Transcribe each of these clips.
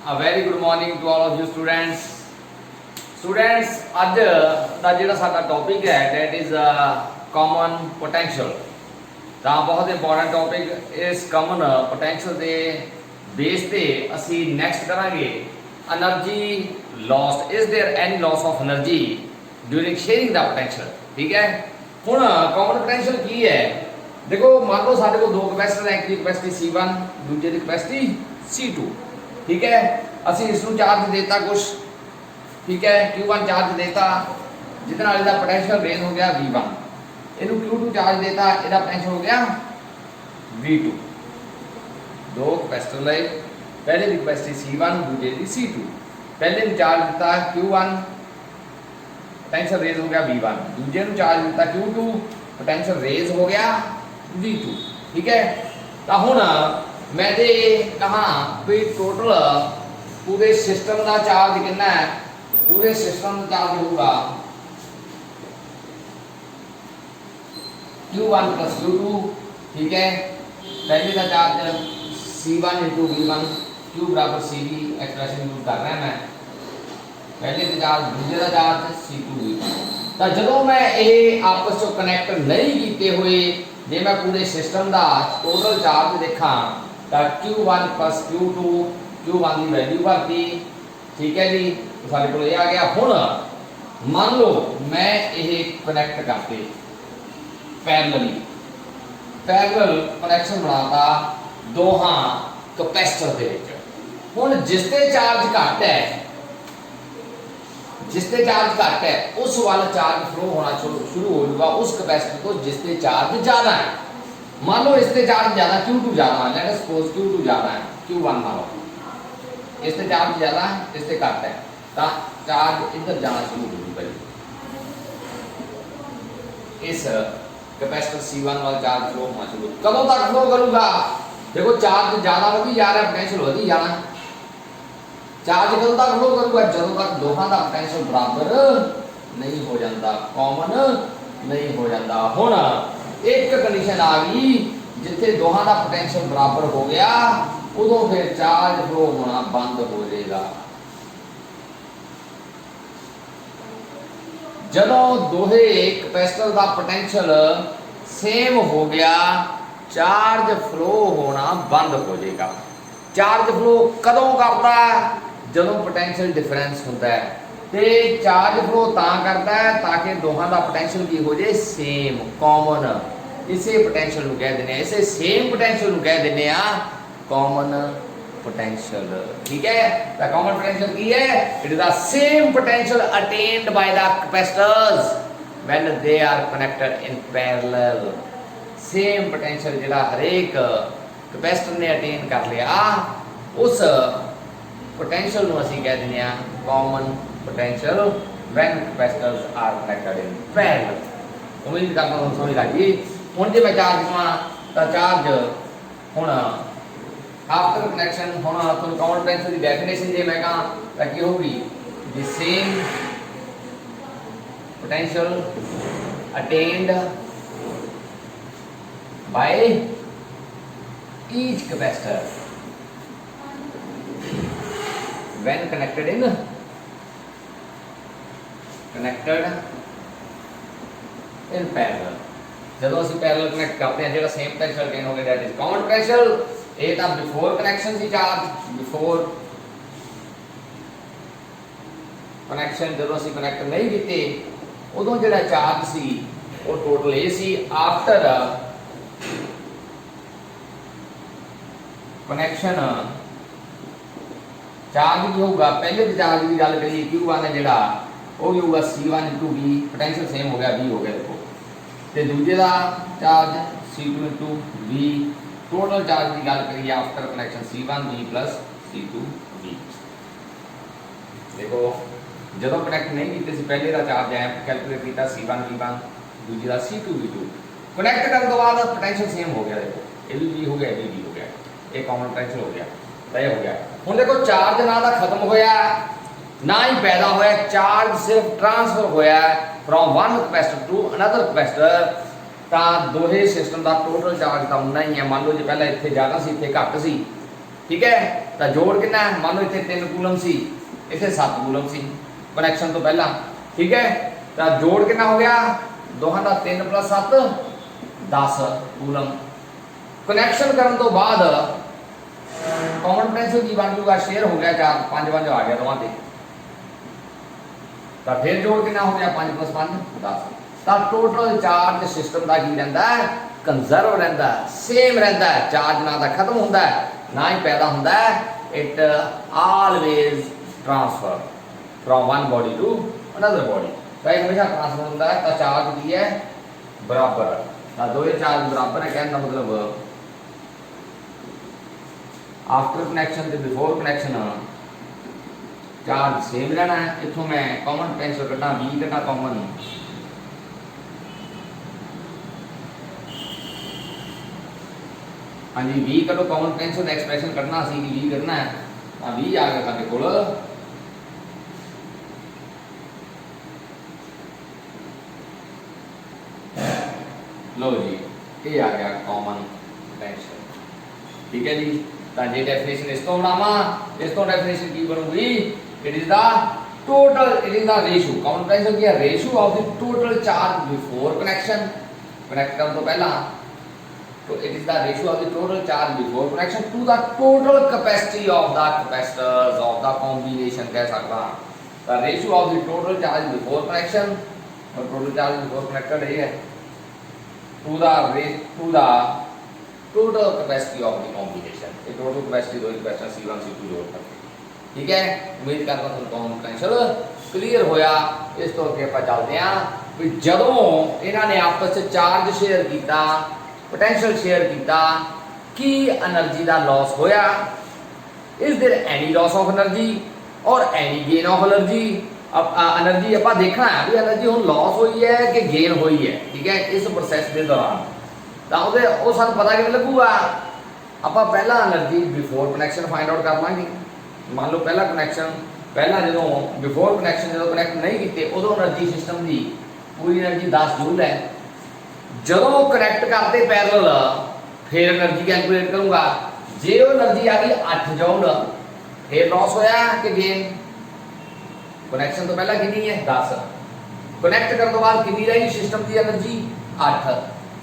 A very good morning to all of you students. Students, ਅੱਜ ਦਾ ਜਿਹੜਾ ਸਾਡਾ topic ਹੈ that is common potential। ਤਾਂ ਬਹੁਤ ਇੰਪੋਰਟੈਂਟ ਟੌਪਿਕ ਇਸ common potential ਦੇ ਬੇਸ ਤੇ ਅਸੀਂ ਨੈਕਸਟ ਕਰਾਂਗੇ energy lost। Is there any loss of energy during sharing the potential? ਠੀਕ ਹੈ। ਹੁਣ common potential ਕੀ ਹੈ? देखो मान लो साढ़े को दो कैपेसिटर है, एक की कैपेसिटी C1 दूसरे की कैपेसिटी C2। ठीक है, ਅਸੀਂ ਇਸ ਨੂੰ ਚਾਰਜ देता कुछ, ठीक है, Q1 चार्ज देता जितना इसका पोटेंशियल रेंज हो गया V1, ਇਹਨੂੰ Q2 चार्ज देता ਇਹਦਾ पोटेंशियल हो गया V2। दो कैपेसिटर लए, पहले की कैपेसिटी C1 दूसरे की C2। पहले ਨੂੰ चार्ज ਦਿੱਤਾ Q1 पोटेंशियल रेंज हो गया V1, दूसरे ਨੂੰ चार्ज ਦਿੱਤਾ Q2 पोटेंशियल रेंज हो गया V2। ठीक है, तो हुण मैं ते कहा भी टोटल पूरे सिस्टम का चार्ज कितना है? पूरे सिस्टम का चार्ज होगा Q1 प्लस Q2। ठीक है, पहले का charge C1 into V1, Q बराबर CV एक्सप्रेशन यूज कर रहा है मैं। पहले का चार्ज दूसरे का चार्ज C2 V2। तो जो मैं ये आपस में कनैक्ट नहीं किए हुए, जे मैं पूरे सिस्टम का टोटल चार्ज देखा तो Q1 प्लस Q2, Q1 की वैल्यू भरती। ठीक है जी, तो सारे को आ गया। हुण मान लो मैं ये कनैक्ट करते पैरेलली, पैरेलल कनैक्शन बनाता दोहां कैपेसिटर दे विच। हुण जिसते चार्ज घट है, जिसते चार्ज घट है उस वाला चार्ज फ्लो होना शुरू हो जाएगा उस कैपेसिटर को जिसते चार्ज ज्यादा है। मान लो इससे चार्ज ज्यादा Q2 ज्यादा है, लेट अस सपोज Q2 ज्यादा है Q1 नालों, इससे चार्ज ज्यादा है इससे घट है, तो चार्ज इधर जाना शुरू हो जाएगा। इस कैपेसिटर C1 वाला चार्ज फ्लो होना शुरू कदों तक फ्लो करूंगा? देखो चार्ज ज्यादा बढ़ी जा रहा है, पोटेंशियल बढ़ी जाना। चार्ज कदों तक फ्लो करूंगा? जदों तक दोहां दा पोटेंशियल बराबर नहीं हो जाता, कॉमन नहीं हो जाता। हुण एक कंडीशन आ गई जिथे दोहां दा पोटेंशियल बराबर हो गया, उदों फिर चार्ज फ्लो होना बंद हो जाएगा। जदों दोहे कैपेसिटर दा पोटेंशियल सेम हो गया, चार्ज फ्लो होना बंद हो जाएगा। चार्ज फ्लो कदों करता? जदों पोटेंशियल डिफरेंस होता है। तो चार्ज फ्लो तां करता है ताकि दोहां दा पोटेंशियल की हो जाए सेम, कॉमन। इसे पोटेंशियल नूं कह दिंदे आ, इसे सेम पोटेंशियल नूं कह दिंदे आ कॉमन पोटेंशियल। ठीक है, तो कॉमन पोटेंशियल की है? It is the same potential attained by the capacitors when they are connected in parallel. Same potential जिहड़ा हरेक कैपेसिटर ने अटेन कर लिया, उस पोटेंशियल नूं असीं कह दिंदे आ common potential when capacitors are connected in parallel. उम्मीद करदा तुहानूं समझ लग गई। हुण जे मैं चार्ज कहां तां चार्ज हुण आफ्टर कनेक्शन हुण तुहानूं कॉमन पोटेंशियल की डेफिनेशन जे मैं कहां तां की होगी? The same potential attained by each capacitor when connected in parallel। जब ਅਸੀਂ पैरेलल कनेक्ट करते हैं जो सेम पोटेंशियल गेन हो गया, दैट इज कॉमन पोटेंशियल। ये तो बिफोर कनेक्शन सी चार्ज, बिफोर कनेक्शन जब ਅਸੀਂ कनेक्ट नहीं किए उदों जो चार्ज सी वो total A C. After connection charge की होगा, पहले तो चार्ज की गल करिए Q1 है जिहड़ा वो भी होगा C1 into V, potential same हो गया V हो गया। देखो तो दूजे का charge C2 into V। Total charge की गल करिए after connection C1 V plus C2 V। देखो जो कनेक्ट नहीं किए पहले का चार्ज है कैलकुलेट किया C1 V1, दूजे का C2 V2। कनेक्ट करने के बाद पोटेंशियल सेम हो गया। देखो ये भी V हो गया, ये भी V हो गया, ये कॉमन पोटेंशियल हो गया, तय हो गया। हुण देखो चार्ज ना तो खत्म होया ना ही पैदा होया, चार्ज सिर्फ ट्रांसफर होया from one capacitor to another capacitor. तो दोहे सिस्टम का टोटल चार्ज तो उन्ना ही है। मान लो जो पहले इतने ज़्यादा सी, इतने घट सी, ठीक है। तो जोड़ कितना है, मान लो इतने 3 कूलम सी, इतने 7 कूलम सी कनैक्शन तो पहला, ठीक है। तो जोड़ कितना हो गया, दोहां का 3 + 7 10 कूलम। कनैक्शन करने तो बाद कॉमन पोटेंशियल की बन जूगा, शेयर हो गया 4 5 5 आ गया दोवां ते। तो फिर जोड़ कितना हो गया, 5 + 5 10। तो टोटल चार्ज सिस्टम का की रहिंदा है, कंजर्व रहिंदा है, सेम रहिंदा है। चार्ज ना तो खत्म होंदा है ना ही पैदा होंदा है। It always transfer from one body to another body. तो ये हमेशा ट्रांसफर होंदा है। तो चार्ज की है बराबर, तो दो चार्ज बराबर है, कहने का मतलब आफ्टर कनैक्शन तो बिफोर कनैक्शन चार्ज सेम रहना है। इतों मैं कॉमन पोटेंशियल कढ़ना, V कढ़ना कॉमन, हाँ जी V कढ़ो कॉमन पोटेंशियल एक्सप्रैशन कढ़ना सी कि V कढ़ना है। हाँ V आ गया साडे कोल, लो जी ये आ गया कॉमन पोटेंशियल, ठीक है जी। तो जे डेफिनेशन इस तो बनावा, इस तो डेफिनेशन की बनूगी, it is the total, it is the ratio, common potential की ratio of the total charge before connection, connect करने तो पहला, तो it is the ratio of the total charge before connection to the total capacity of the capacitors of the combination, कह सकता the ratio of the total charge before connection, और total charge before connected है to the total capacity of the combination. ये total capacity दो capacitor C1 C2 जोड़ करके, ठीक है। उम्मीद करता हूं कॉमन पोटेंशियल क्लियर होया। इस तो अगे आप चलते हैं कि जदों इन्होंने आपस में चार्ज शेयर किया, पोटेंशियल शेयर किया, की एनर्जी का लॉस होया, is there any loss of energy और एनी गेन ऑफ एनर्जी। अब एनर्जी आप देखना है भी एनर्जी हम लॉस हुई है कि गेन हुई है, ठीक है, इस प्रोसैस के दौरान। तो सू पता कि लगूगा, आप पहला energy before connection find out कर लेंगे। मान लो पहला कनैक्शन, पहला जो बिफोर कनैक्शन जो कनैक्ट नहीं किए उदों एनर्जी सिस्टम की पूरी एनर्जी 10 जूल है। जो कनैक्ट करते पैरेलल फिर एनर्जी कैलकुलेट करूँगा, जे वो एनर्जी आ गई 8 जूल, फिर लॉस होया कि गेन। कनैक्शन तो पहला कितनी है 10, कनैक्ट करने तो बाद कितनी रही सिस्टम की एनर्जी 8,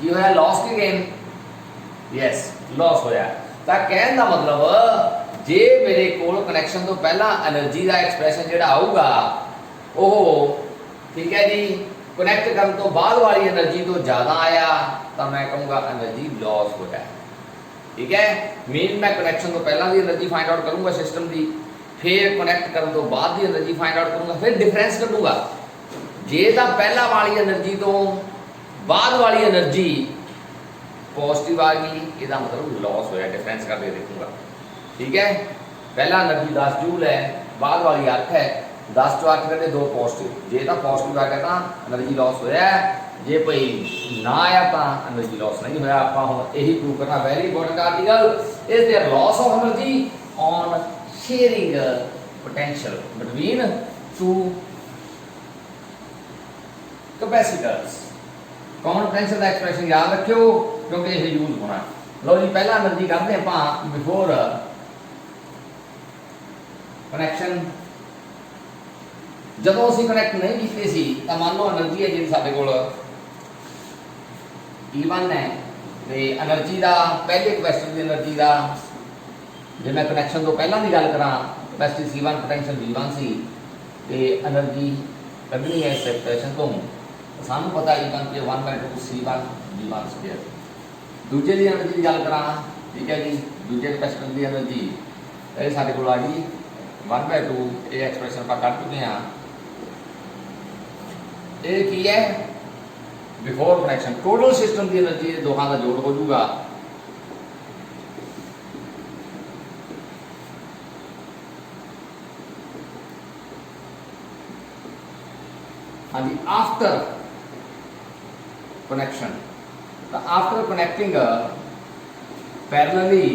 की होया लॉस की गेन, यस लॉस होया। तो कहने का मतलब जे मेरे को कनैक्शन तो पहला एनर्जी का एक्सप्रैशन जो आऊगा वो, ठीक है जी, कनैक्ट करने तो बाद वाली एनर्जी तो ज़्यादा आया तो मैं कहूँगा एनर्जी लॉस होया, ठीक है। मीन मैं कनैक्शन तो पहला की एनर्जी फाइंड आउट करूँगा सिस्टम की, फिर कनैक्ट करने तो बाद की एनर्जी फाइंड आउट करूँगा, फिर डिफरेंस करूँगा। जे तो पहला वाली एनर्जी तो बाद वाली एनर्जी पॉजिटिव आ गई, इसका मतलब लॉस होया, डिफरेंस करके देखूंगा, ठीक है। पहला एनर्जी 10 जूल है, बाद वाली 8 है, 10 चो 8 करते 2 पॉजिटिव, जे तो पॉजिटिव आ गया तो एनर्जी लॉस होया, जे भाई ना आया तो एनर्जी लॉस नहीं होया। आप हम यही प्रूव करना, very important article, is there loss of energy on sharing potential between two capacitors. Common potential का एक्सप्रैशन याद रखियो क्योंकि यह यूज होना। लो जी पहला एनर्जी करते हैं आप बिफोर कनैक्शन, जदों असीं कनैक्ट नहीं कीते सी तो मान लो एनर्जी है जी साडे कोल E1 है, तो एनर्जी का पहले कैपेसिटर की एनर्जी का, जो मैं कनैक्शन तो पहला की गल करा, कैपेसिटी C1 पोटेंशियल V1 सी, तो एनर्जी कढ़नी है इस एक्सप्रैशन तो सानू पता E1 के 1/2 C1 V1 स्क्वायर। दूजे की एनर्जी की गल करा, ठीक है जी, दूजे कैपेसिटर की एनर्जी ये साडे कोल आ गई 1/2, ये एक्सप्रैशन आप कट चुके हैं। ये की है बिफोर कनैक्शन, टोटल सिस्टम की एनर्जी दोनों का जोड़ हो जाऊगा, हाँ जी, आफ्टर कनेक्शन। तो after connecting parallelly,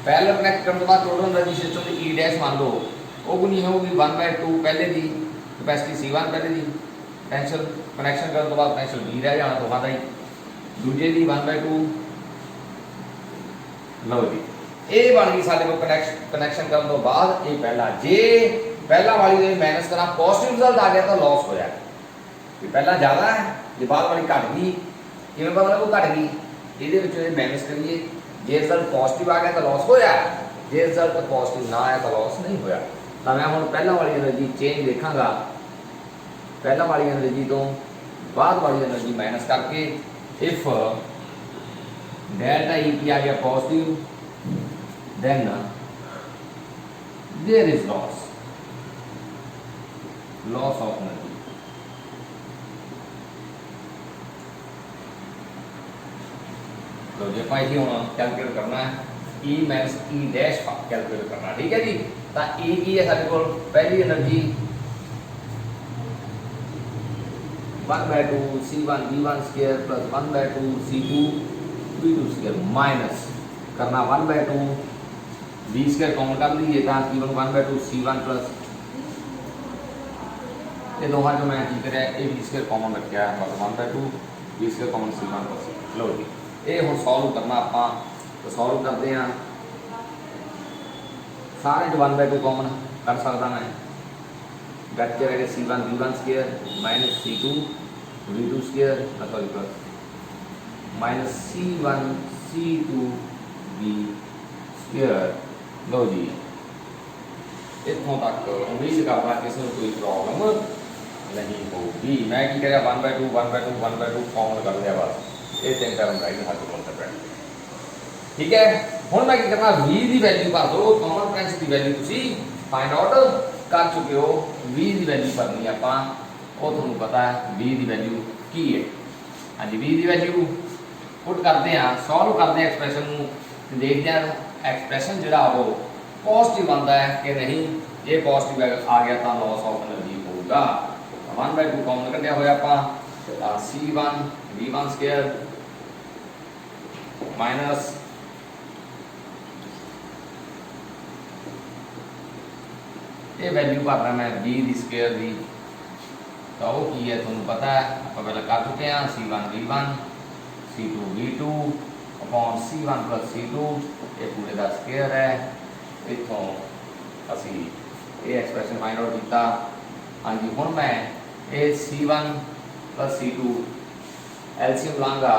parallel connect करने के बाद टोटल एनर्जी सिस्टम की ई डैश मान लो वो नहीं होगी 1/2 पहले की कैपेसिटी C1 पहले की, पोटेंशियल कनेक्शन करने के बाद पोटेंशियल V रह जाना दोनों का ही, दूजे की 1/2। लो जी ਇਹ ਬਣ ਗਈ ਸਾਡੇ ਕੋਲ ਕਨੈਕਸ਼ਨ ਕਰਨ ਤੋਂ ਬਾਅਦ ਇਹ ਪਹਿਲਾ, ਜੇ ਪਹਿਲਾ ਵਾਲੀ ਦੇ ਮਾਈਨਸ ਕਰਾਂ ਪੋਜ਼ਿਟਿਵ ਰਿਜ਼ਲਟ ਆ ਗਿਆ ਤਾਂ ਲਾਸ ਹੋਇਆ, ਵੀ ਪਹਿਲਾਂ ਜ਼ਿਆਦਾ ਹੈ ਜੇ ਬਾਅਦ ਵਾਲੀ ਘਟ ਗਈ, ਕਿਵੇਂ ਪਤਾ ਲੱਗੂ ਘਟ ਗਈ, ਇਹਦੇ ਵਿੱਚ ਇਹ ਮਾਈਨਸ ਕਰੀਏ, ਜੇ ਰਿਜ਼ਲਟ ਪੋਜ਼ਿਟਿਵ ਆ ਗਿਆ ਤਾਂ ਲਾਸ ਹੋਇਆ, ਜੇ ਰਿਜ਼ਲਟ ਪੋਜ਼ਿਟਿਵ ਨਾ ਆਇਆ ਤਾਂ ਲਾਸ ਨਹੀਂ ਹੋਇਆ। ਤਾਂ ਮੈਂ ਹੁਣ ਪਹਿਲਾਂ ਵਾਲੀ એનર્ਜੀ ਚੇਂਜ ਦੇਖਾਂਗਾ, ਪਹਿਲਾਂ ਵਾਲੀ એનર્ਜੀ ਤੋਂ ਬਾਅਦ ਵਾਲੀ એનર્ਜੀ ਮਾਈਨਸ ਕਰਕੇ, ਇਫ ਡੈਲਟਾ E ਕੀ ਆ ਗਿਆ positive, then there is loss of energy। तो जे पाई थी हम कैलकुलेट करना है E minus E dash calculate करना, ठीक है जी। तो E की है साडे कोल पहली energy 1/2 C1 V1 square plus 1/2 C2 V2 square minus करना 1/2 V स्क्वायर कॉमन कर लीजिए तो केवल 1/2 C1 प्लस ये दोनों जो मैं की करें ये V स्क्वायर कॉमन रखा है मतलब 1/2 V square common C1 plus. लो जी ये हम सॉल्व करना आप तो सॉल्व करते हैं, सारे जो 1/2 कॉमन कर सकता मैं, बच रहेगा C1 V1 square minus C2 V2 square sorry plus minus C1 C2 V square. लो जी इतों तक उम्मीद करता किसी को कोई प्रॉब्लम नहीं होगी। मैं की करा 1/2 कॉमन कर लिया बस, ये 3 टर्म रहेगी हर कॉन्सेप्ट, ठीक है। हुण मैं की करना V की वैल्यू भर दो, कॉमन डिफरेंस की वैल्यू तुसी फाइंड आउट कर चुके हो, V की वैल्यू भरनी है आपां, वो तुहानूं पता है V की वैल्यू की है। हाँ जी V की वैल्यू पुट करते हैं, सॉल्व करते हैं एक्सप्रैशन नूं, देखते हैं एक्सप्रैशन जिहड़ा वो पॉजिटिव आता है कि नहीं, जे पॉजिटिव आ गया तो लॉस ऑफ एनर्जी होगा। 1/2 कॉमन कढ़िया होया आपां C1 V1 स्क्वायर माइनस ये वैल्यू भरना मैं V की स्क्वायर की, तो वो की है तुहानूं पता है आप पहले कर चुके हैं C1 V1 C2 V2 upon C1 plus C2 ये पूरे का स्क्वायर है। इतों असी ये एक्सप्रैशन फाइंड आउट किया। हाँ जी हुण मैं ये C1 प्लस C2 एलसीएम लाँगा,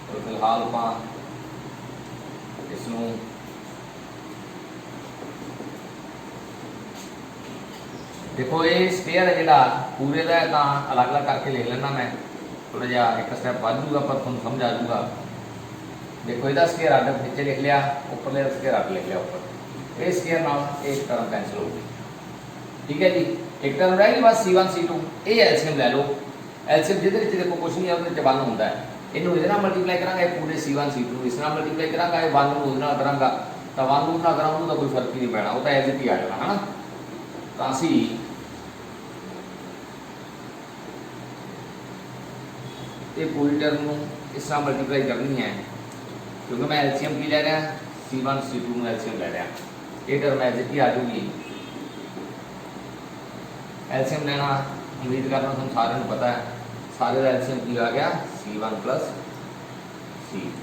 तो फिलहाल आप इसनूं देखो ये स्क्वायर है जिहड़ा पूरे का तो अलग अलग करके लिख लेना मैं, थोड़ा जिहा एक स्टैप बढ़ जूगा पर तुहानूं समझ आ जूगा। देखो इसका स्क्वायर अड्ड नीचे लिख लिया, उपरले स्क्वायर अड्ड लिख लिया ऊपर, ये स्क्वायर नाल एक टर्म कैंसिल हो गई, ठीक है जी। एक टर्म रह गई बस C1 C2, ये एलसीएम ले लो, एलसीएम जिहदे विच देखो कुछ नहीं है उहदे विच 1 हुंदा है, इनू इहदे नाल मल्टीप्लाई करांगे पूरे C1 C2 इस नाल मल्टीप्लाई करांगा, ये 1 नूं उहदे नाल करांगा तो 1 नूं नाल करांगा तो कोई फर्क ही नहीं पैना, वो तो एज इट ही आ जाना है ना। तो असी ये पूरी टर्म नूं इस नाल मल्टीप्लाई करनी है, क्योंकि मैं एलसीएम की ले रहा C1 C2 में एलसीएम ले रहा, ये टर्म एज इट ही आ जाऊगी। एलसीएम लेना उम्मीद करना तुम सारे को पता है, सारे का एलसीएम की आ गया C1 प्लस C2।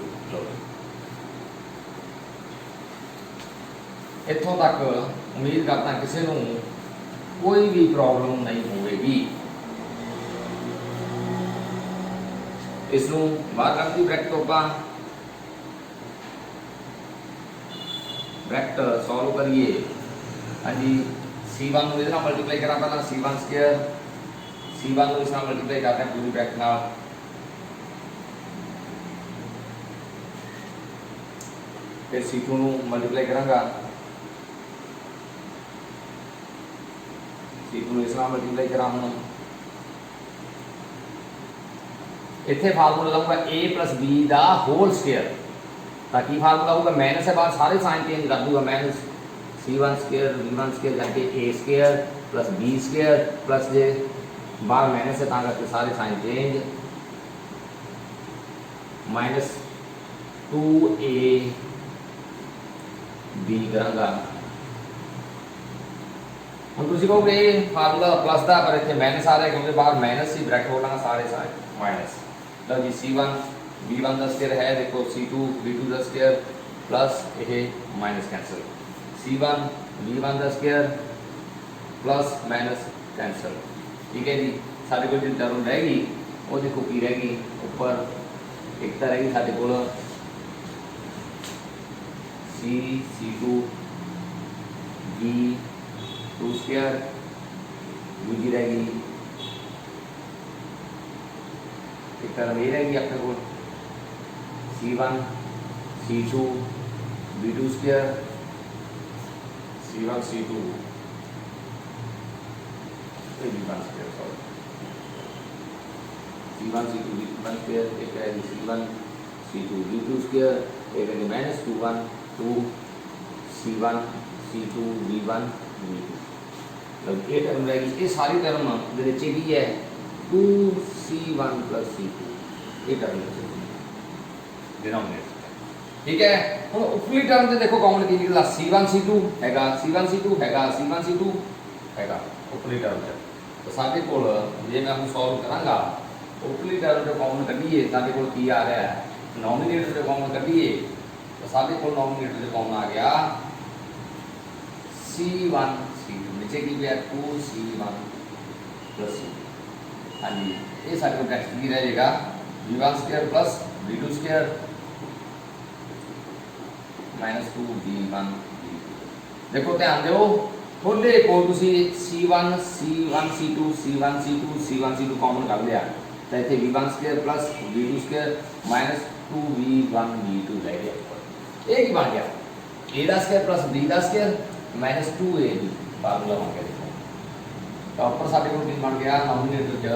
इतों तक उम्मीद करता किसी को कोई भी प्रॉब्लम नहीं होगी। इसनूं बाहर करती ब्रैकेट तो आप ब्रैकेट सॉल्व करिए। हाँ जी C1 को इस मल्टीप्लाई करा पहला C1 स्क्वायर, C1 को इस मल्टीप्लाई करते हैं पूरी ब्रैकेट नाल, फिर C2 मल्टीप्लाई करांगा, C2 इस मल्टीप्लाई करा हूँ, इतने फार्मूला लाऊंगा A प्लस B का होल स्क्वायर, ताकि फार्मूला होगा माइनस है बाहर सारे साइन चेंज कर दूंगा, minus C1 square V1 square करके A square plus B square plus जे बाहर माइनस है करके सारे साइन चेंज, माइनस 2AB करांगा। हम तुम कहोगे ये फार्मूला प्लस का पर इतने माइनस आ रहा है क्योंकि बाहर माइनस ही ब्रैकेट होना सारे साइन माइनस। लो जी C1 V1 का स्केयर है देखो C2 V2 का स्केयर प्लस ये माइनस कैंसल C1 V1 का स्केयर प्लस माइनस कैंसल। ठीक है जी, साढ़े को जो टर्म रहेगी वो देखो की रहेगी ऊपर एक तो रहेगी साढ़े को C2 V2 स्केयर दूसरी रहेगी एक टर्म ये रहेगी अपने को C1 C2 V2 square C1 C2 V1 square sorry C1 C2 V1 square एक रहेगी C1 C2 V2 स्केयर एक रहेगी minus 2 C1 C2 V1 V2 मतलब ये टर्म रहेगी। ये सारी टर्म की है 2C1 प्लस C2 ये टर्म डिनोमिनेटर। ठीक है, हम उपली टर्म से देखो कॉमन की निकला C1 C2 हैगा C1 C2 हैगा C1 C2 हैगा उपली टर्म से। तो साडे कोल जे मैं हम सॉल्व करांगा उपली टर्म जो कॉमन कढीए साडे कोल की आ रहा है नॉमिनेटर जो कॉमन कढीए तो साडे कोल नॉमिनेटर जो कॉमन आ गया C1 C2 नीचे की भी है 2C1 प्लस C2। हाँ जी, ये साडे कोल टेक्स्ट की रहेगा V1 square plus V2 square minus 2V1 देखो ध्यान दो थोड़े को C1 C2 C1 C2 C1 C2 common कर लिया तो इतने V1 square plus V2 square minus 2V1 V2 रह गया ऊपर एक ही बन गया A का स्क्वायर प्लस B का स्क्वायर माइनस 2AB फार्मूला बन गया। देखो तो ऊपर साडे को बन गया नॉमिनेटर च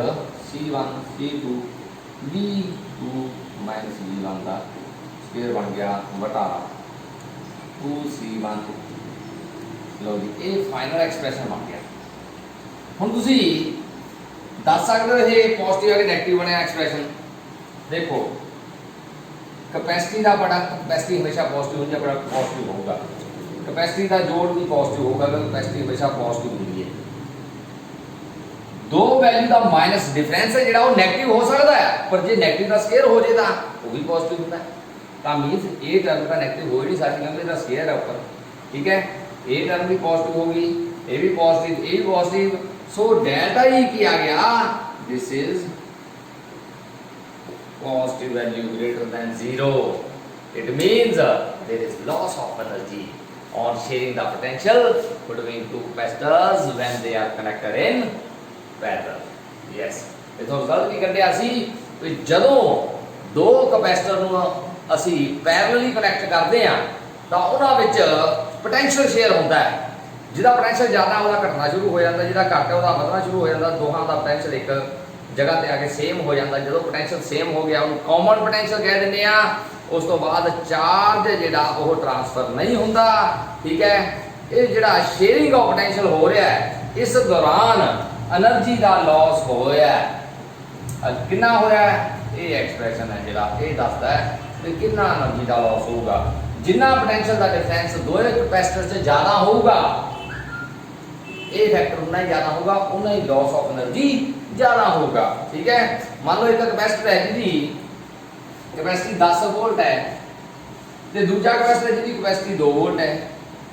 C1 C2 V2 minus V1 का स्क्वायर बन गया बटा 2C1 लो जी ये फाइनल एक्सप्रेशन बन गया। हम तुसी दस सकते हो ये पॉजिटिव है नेगेटिव बनया एक्सप्रेशन। देखो कैपेसिटी का बड़ा कैपेसिटी हमेशा पॉजिटिव होनी बड़ा पॉजिटिव होगा कैपेसिटी का जोड़ भी पॉजिटिव होगा कैपेसिटी हमेशा पॉजिटिव होगी है। दो वैल्यू का माइनस डिफरेंस है जो नेगेटिव हो सकता है पर जो नेगेटिव का स्केयर हो जाए तो वो भी पॉजिटिव होता है। तो मीन्स ए टर्म का नेगेटिव हो ही नहीं सकती क्योंकि इसका स्केयर है ऊपर। ठीक है, ए टर्म भी पॉजिटिव होगी ए भी पॉजिटिव सो डेल्टा ई किया गया this is positive value greater than 0। It means there is loss of energy on sharing the potential between two capacitors when they are connected in parallel। yes इथों गल की कढ़िया सी कि जदों दो capacitor ਨੂੰ ਅਸੀਂ parallelly connect ਕਰਦੇ ਆ ਤਾਂ ਉਹਨਾਂ ਵਿੱਚ ਪੋਟੈਂਸ਼ੀਅਲ ਸ਼ੇਅਰ ਹੁੰਦਾ ਹੈ। ਜਿਹਦਾ ਪੋਟੈਂਸ਼ੀਅਲ ਜ਼ਿਆਦਾ ਉਹਦਾ ਘਟਣਾ ਸ਼ੁਰੂ ਹੋ ਜਾਂਦਾ ਜਿਹਦਾ ਘੱਟ ਹੈ ਉਹਦਾ ਵਧਣਾ ਸ਼ੁਰੂ ਹੋ ਜਾਂਦਾ। ਦੋਹਾਂ ਦਾ ਪੋਟੈਂਸ਼ੀਅਲ ਇੱਕ ਜਗ੍ਹਾ ਤੇ ਆ ਕੇ ਸੇਮ ਹੋ ਜਾਂਦਾ। ਜਦੋਂ ਪੋਟੈਂਸ਼ੀਅਲ ਸੇਮ ਹੋ ਗਿਆ ਉਹਨੂੰ ਕਾਮਨ ਪੋਟੈਂਸ਼ੀਅਲ ਕਹਿ ਦਿੰਦੇ ਆ। ਉਸ ਤੋਂ ਬਾਅਦ ਚਾਰਜ ਜਿਹੜਾ ਉਹ ਟ੍ਰਾਂਸਫਰ ਨਹੀਂ ਹੁੰਦਾ। ਠੀਕ ਹੈ, ਇਹ ਜਿਹੜਾ ਸ਼ੇਅਰਿੰਗ ਆਫ ਪੋਟੈਂਸ਼ੀਅਲ ਹੋ ਰਿਹਾ ਹੈ ਇਸ ਦੌਰਾਨ એનર્ਜੀ ਦਾ ਲਾਸ ਹੋਇਆ ਕਿੰਨਾ ਹੋਇਆ ਇਹ ਐਕਸਪ੍ਰੈਸ਼ਨ ਹੈ ਜਿਹੜਾ ਇਹ ਦੱਸਦਾ ਹੈ कि कितना एनर्जी का लॉस होगा। जिन्ना पोटेंशियल का डिफरेंस दो कैपेसिटर से ज़्यादा होगा ए फैक्टर उतना ही ज़्यादा होगा उतना ही लॉस ऑफ एनर्जी ज़्यादा होगा। ठीक है, मान लो एक कैपेसिटर है जी कैपेसिटी 10 वोल्ट है तो दूसरा कैपेसिटर जी कैपेसिटी 2 वोल्ट है।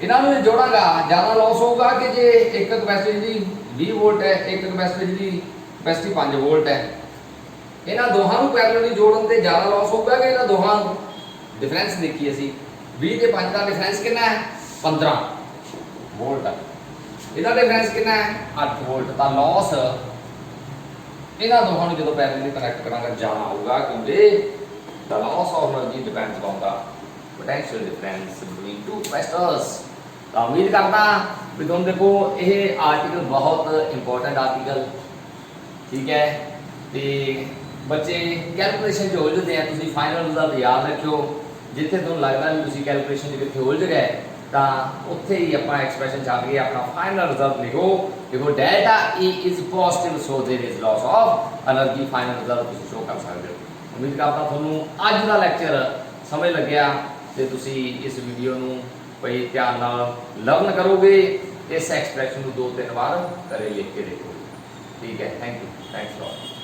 इन्होंने जोड़ांगा ज़्यादा लॉस होगा कि जे एक कैपेसिटर जी 20 वोल्ट है एक कैपेसिटर जी कैपेसिटी 5 वोल्ट है। इन्होंने दोहां नूं पैरेलली जोड़न ते ज़्यादा लॉस होगा कि इन्होंने दोहां डिफरेंस देखिए असी 20 ते 5 का डिफरेंस कितना है 15 वोल्ट। इहदा डिफरेंस कितना है 8 वोल्ट। तो लॉस इन्होंने दोहां नूं जदों पैरेलली कनैक्ट करांगे ज़्यादा होगा क्योंकि the loss of energy depends on the potential difference between two capacitors. तो उम्मीद करता भी तुम देखो ये आर्टिकल बहुत इंपॉर्टेंट आर्टिकल। ठीक है, तो बच्चे कैलकुलेशन जो उलझते हैं तुम फाइनल रिजल्ट याद रखियो जिथे तुम लगता भी तुम कैलकुलेशन कि उलझ गए तो उत्थे ही अपना एक्सप्रैशन छाप के अपना फाइनल रिजल्ट लिखो। देखो delta E is positive so there is loss of energy final result तुम शो कर सकते हो। उम्मीद करता थोनू अज का लैक्चर समझ लग्या तो तुसी इस वीडियो नू भाई ध्यान नाल लर्न करोगे। इस एक्सप्रैशन को 2-3 बार करे लिख के देखो। ठीक है, थैंक यू, थैंक्स लॉट।